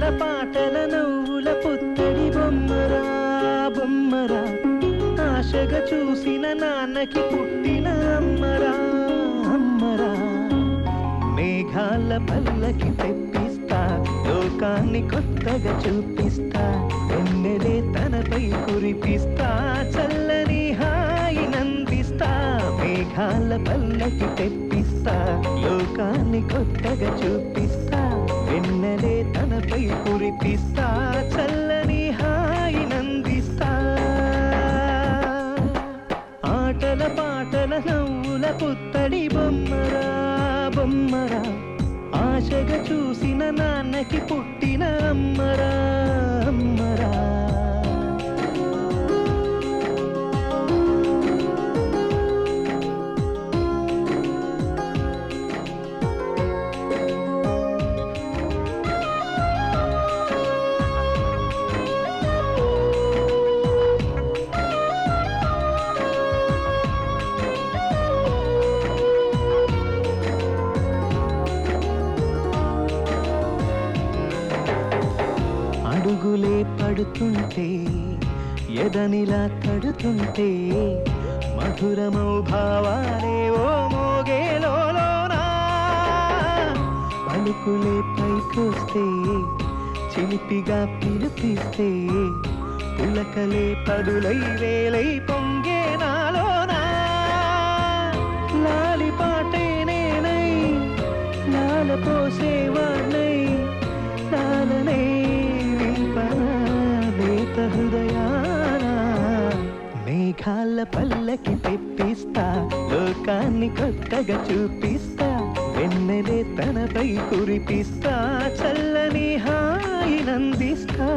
ఆటల పాటల నవ్వుల పుత్తడి బొమ్మరా బొమ్మరా ఆశగా చూసిన నాన్నకి పుట్టిన అమ్మరా అమ్మరా మేఘాల పల్లకి తెప్పిస్తా లోకాన్ని కొత్తగా చూపిస్తా వెన్నెలే తనపై కురిపిస్తా చల్లని హాయి నందిస్తా మేఘాల పల్లకి తెప్పిస్తా లోకాన్ని కొత్తగా చూపిస్తా వెన్నెలే తనపై కురిపిస్తా చల్లని హాయి నందిస్తా ఆటల పాటల నవ్వుల పుత్తడి బొమ్మరా బొమ్మరా ఆశగా చూసిన నాన్నకి పుట్టిన అమ్మరా అమ్మరా అడుగులే పడుతుంటే ఎదనిలా తడుతుంటే మధురమౌ భావాలే ఓ మోగేలోనా పలుకులే పైకొస్తే చిలిపిగా పిలిపిస్తే పులకలే పదులై వేలై పొంగే నాలోనా లాలి పాటే నేనై లాల పోసేవాణ్ణై లాలనే హృదయానా మేఘాల పల్లకి తెప్పిస్తా లోకాన్ని కొత్తగా చూపిస్తా వెన్నెలే తనపై కురిపిస్తా చల్లని హాయి నందిస్తా